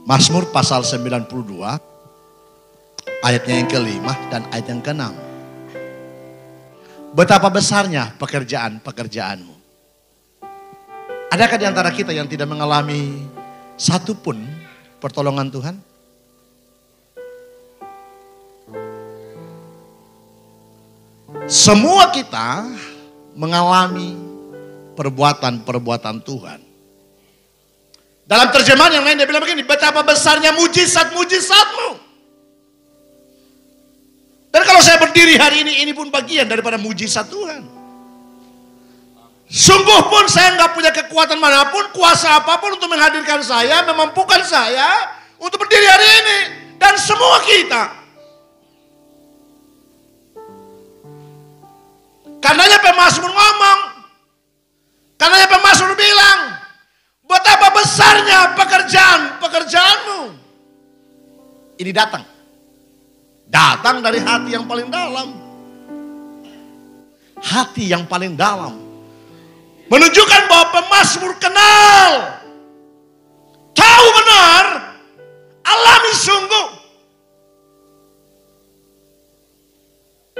Mazmur pasal 92 ayatnya yang ke-5 dan ayat yang ke-6. Betapa besarnya pekerjaan-pekerjaanmu. Adakah di antara kita yang tidak mengalami satupun pertolongan Tuhan? Semua kita mengalami perbuatan-perbuatan Tuhan. Dalam terjemahan yang lain dia bilang begini, betapa besarnya mujizat-mujizatmu. Dan kalau saya berdiri hari ini pun bagian daripada mujizat Tuhan. Sungguh pun saya nggak punya kekuatan manapun, kuasa apapun untuk menghadirkan saya, memampukan saya untuk berdiri hari ini. Dan semua kita. Karenanya pemazmur ngomong, karenanya pemazmur bilang, betapa besarnya pekerjaanmu. Ini datang dari hati yang paling dalam. Hati yang paling dalam. Menunjukkan bahwa pemazmur kenal, tahu benar, alami sungguh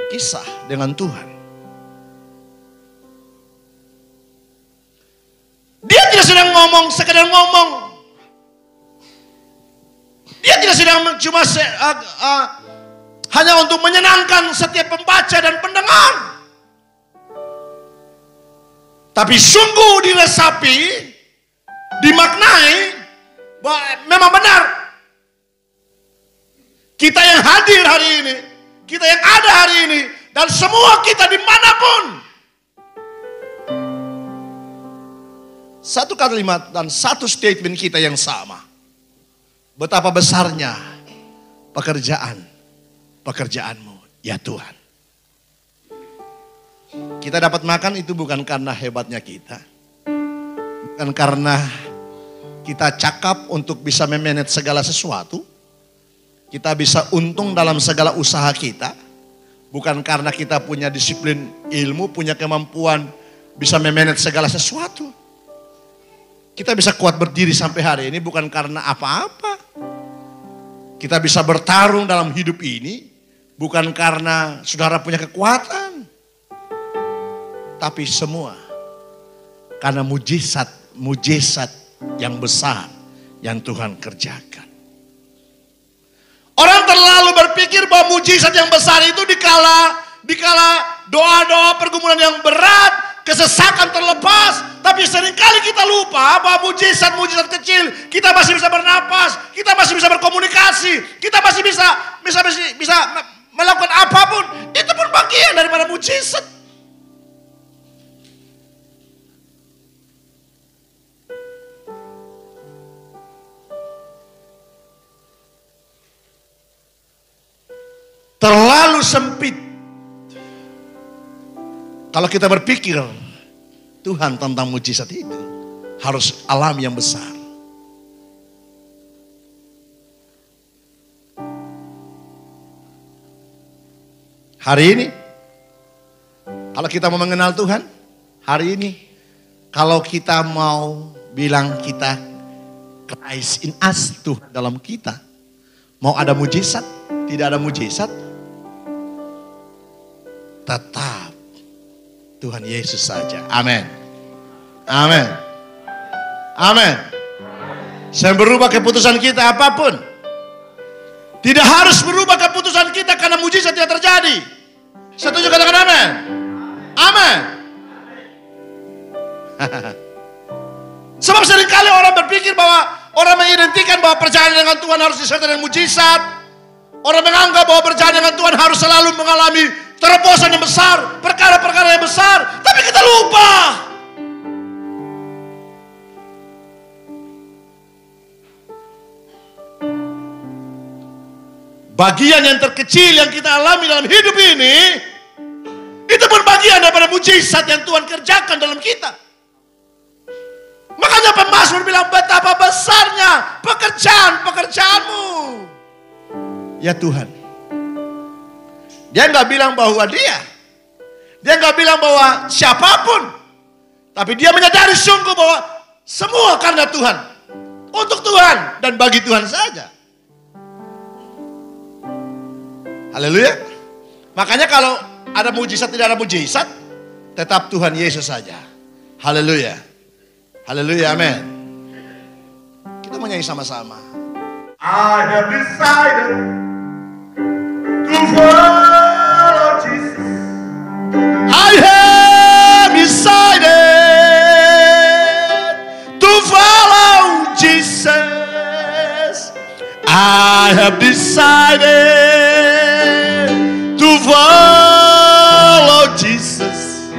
kisah dengan Tuhan. Dia tidak sedang ngomong, sekedar ngomong. Dia tidak sedang cuma hanya untuk menyenangkan setiap pembaca dan pendengar. Tapi sungguh diresapi, dimaknai, bahwa memang benar. Kita yang hadir hari ini, kita yang ada hari ini, dan semua kita dimanapun. Satu kalimat dan satu statement kita yang sama. Betapa besarnya pekerjaanmu, ya Tuhan. Kita dapat makan itu bukan karena hebatnya kita. Bukan karena kita cakap untuk bisa memanage segala sesuatu. Kita bisa untung dalam segala usaha kita. Bukan karena kita punya disiplin ilmu, punya kemampuan bisa memanage segala sesuatu. Kita bisa kuat berdiri sampai hari ini bukan karena apa-apa. Kita bisa bertarung dalam hidup ini bukan karena saudara punya kekuatan. Tapi semua karena mujizat yang besar yang Tuhan kerjakan. Orang terlalu berpikir bahwa mujizat yang besar itu dikala doa-doa pergumulan yang berat, kesesakan terlepas. Tapi seringkali kita lupa bahwa mujizat-mujizat kecil, kita masih bisa bernapas, kita masih bisa berkomunikasi, kita masih bisa melakukan apapun. Itu pun bagian daripada mujizat. Terlalu sempit kalau kita berpikir Tuhan tentang mujizat itu. Harus alam yang besar. Hari ini, kalau kita mau mengenal Tuhan, hari ini, kalau kita mau bilang kita Christ in us, Tuhan dalam kita, mau ada mujizat, tidak ada mujizat, tetap Tuhan Yesus saja. Amin. Amin. Amin. Saya berubah keputusan kita apapun. Tidak harus berubah keputusan kita karena mujizat yang terjadi. Setuju katakan amin. Amin. Sebab seringkali orang berpikir bahwa orang mengidentikan bahwa perjalanan dengan Tuhan harus disertai dengan mujizat. Orang menganggap bahwa perjalanan dengan Tuhan harus selalu mengalami terobosan yang besar, perkara-perkara yang besar. Tapi kita lupa. Bagian yang terkecil yang kita alami dalam hidup ini, itu pun bagian daripada mujizat yang Tuhan kerjakan dalam kita. Makanya pemazmur bilang betapa besarnya pekerjaanmu. Ya Tuhan. Dia nggak bilang bahwa dia nggak bilang bahwa siapapun. Tapi dia menyadari sungguh bahwa semua karena Tuhan. untuk Tuhan dan bagi Tuhan saja. Haleluya. Makanya kalau ada mujizat tidak ada mujizat, tetap Tuhan Yesus saja. Haleluya. Haleluya, amin. Kita menyanyi sama-sama. I have decided to follow Jesus. I have decided to follow Jesus. I have decided to follow Jesus.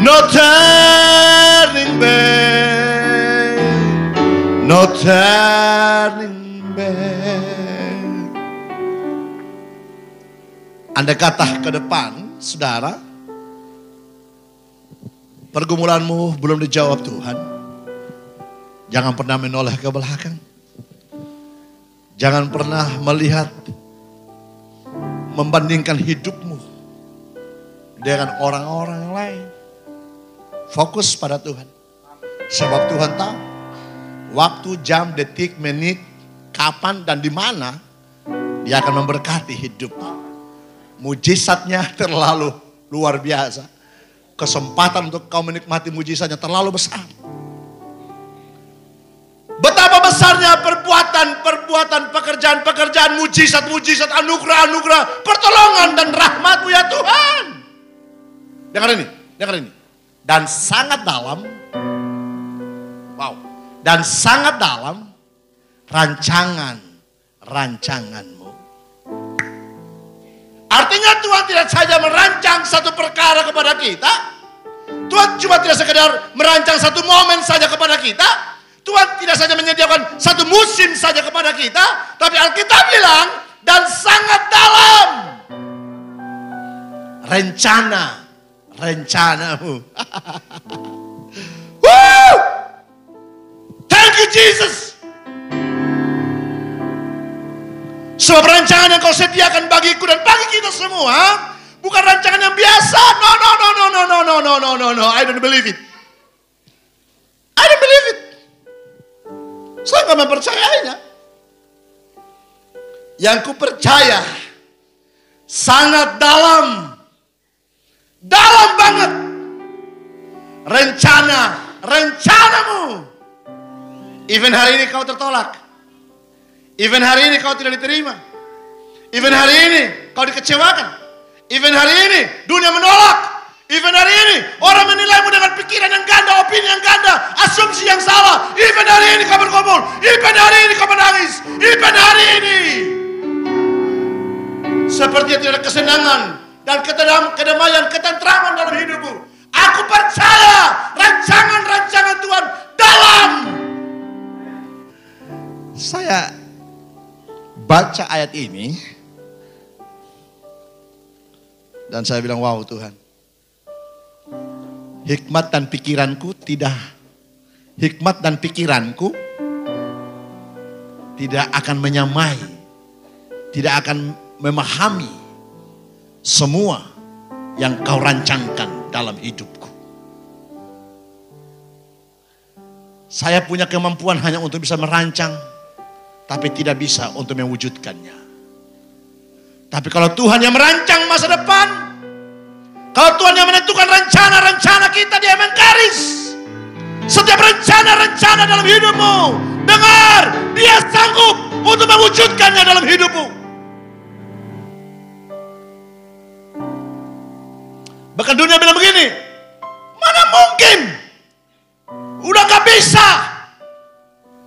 No turning back. No turning back. Andai kata ke depan, saudara, pergumulanmu belum dijawab Tuhan, jangan pernah menoleh ke belakang. Jangan pernah melihat, membandingkan hidupmu dengan orang-orang yang lain. Fokus pada Tuhan. Sebab Tuhan tahu waktu, jam, detik, menit, kapan dan di mana Dia akan memberkati hidupmu. Mujizatnya terlalu luar biasa. Kesempatan untuk kau menikmati mujizatnya terlalu besar. Betapa besarnya perbuatan, pekerjaan, mujizat, anugerah, pertolongan dan rahmat-Mu ya Tuhan. Dengar ini. Dan sangat dalam, dan sangat dalam rancangan-rancangan-Mu. Artinya Tuhan tidak saja merancang satu perkara kepada kita. Tuhan cuma tidak sekedar merancang satu momen saja kepada kita. Tuhan tidak saja menyediakan satu musim saja kepada kita. Tapi Alkitab bilang, dan sangat dalam rencana-mu. Woo! Thank you Jesus. Sebab rancangan yang kau sediakan bagiku dan bagi kita semua bukan rancangan yang biasa. No. I don't believe it. Saya nggak mempercayainya. Yang ku percaya sangat dalam banget rencanamu. Even hari ini kau tertolak. Even hari ini kau tidak diterima. Even hari ini kau dikecewakan. Even hari ini dunia menolak. Even hari ini orang menilaimu dengan pikiran yang ganda, opini yang ganda, asumsi yang salah. Even hari ini kau bergumul. Even hari ini kau menangis. Even hari ini sepertinya tidak ada kesenangan dan kedamaian, ketentraman dalam hidupmu. Aku percaya rancangan-rancangan Tuhan dalam. Saya baca ayat ini dan saya bilang, wow Tuhan. Hikmat dan pikiranku tidak akan menyamai, tidak akan memahami semua yang kau rancangkan dalam hidupku. Saya punya kemampuan hanya untuk bisa merancang, tapi tidak bisa untuk mewujudkannya. Tapi kalau Tuhan yang merancang masa depan, kalau Tuhan yang menentukan rencana-rencana kita, Dia menggaris setiap rencana-rencana dalam hidupmu. Dengar, Dia sanggup untuk mewujudkannya dalam hidupmu. Bahkan dunia bilang begini, mana mungkin, udah gak bisa.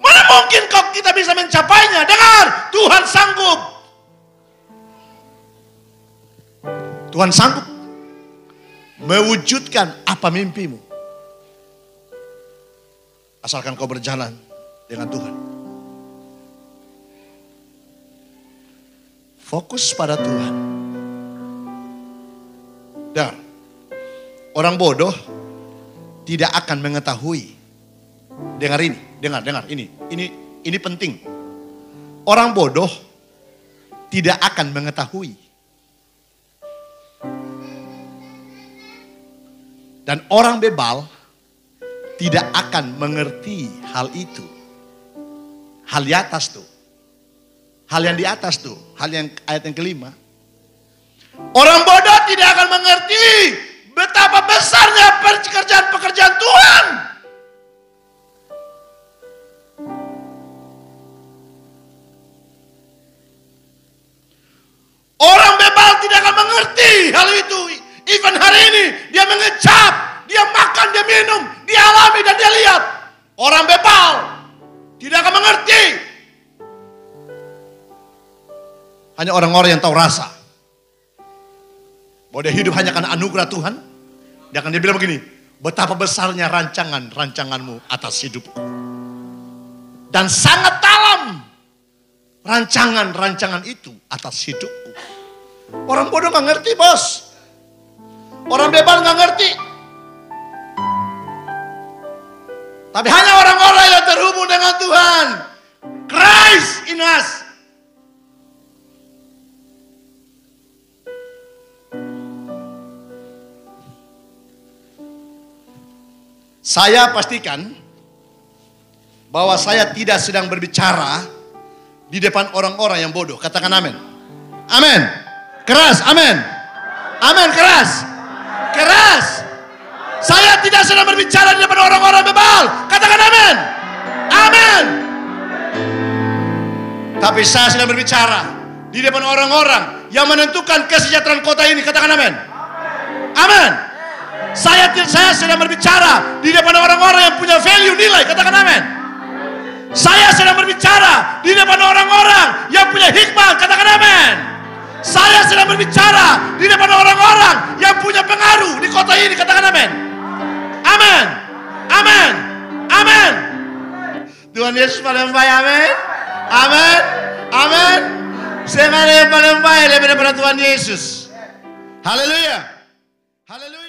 Mana mungkin kita bisa mencapainya. Dengar, Tuhan sanggup. Tuhan sanggup mewujudkan apa mimpimu. Asalkan kau berjalan dengan Tuhan. Fokus pada Tuhan. Dengar, orang bodoh tidak akan mengetahui. Dengar ini, dengar ini penting. Orang bodoh tidak akan mengetahui. Dan orang bebal tidak akan mengerti hal itu. Hal di atas tuh. Hal yang di atas tuh. Hal yang ayat yang kelima. Orang bodoh tidak akan mengerti betapa besarnya pekerjaan-pekerjaan Tuhan. Orang bebal tidak akan mengerti hal itu. Even hari ini dia mengecap, dia makan, dia minum, dia alami dan dia lihat. Orang bebal tidak akan mengerti. Hanya orang-orang yang tahu rasa bahwa dia hidup hanya karena anugerah Tuhan. Dia akan dia bilang begini, betapa besarnya rancanganmu atas hidupku. Dan sangat dalam rancangan itu atas hidupku. Orang bodoh gak ngerti, bos. Orang bebal gak ngerti. Tapi hanya orang-orang yang terhubung dengan Tuhan. Christ in us. Saya pastikan bahwa saya tidak sedang berbicara di depan orang-orang yang bodoh. Katakan amin. Amin. Keras, amin. Amin, keras. Keras. Saya tidak sedang berbicara di depan orang-orang bebal. Katakan amin. Amin. Tapi saya sedang berbicara di depan orang-orang yang menentukan kesejahteraan kota ini. Katakan amin. Amin. Saya sedang berbicara di depan orang-orang yang punya value, nilai. Katakan amin. Saya sedang berbicara di depan orang-orang yang punya hikmah. Katakan amin. Saya sedang berbicara di depan orang-orang yang punya pengaruh di kota ini. Katakan amin. Amin. Amin. Amin. Tuhan Yesus paling baik. Amin. Amin. Amin. Saya ada yang paling baik daripada Tuhan Yesus. Haleluya. Haleluya.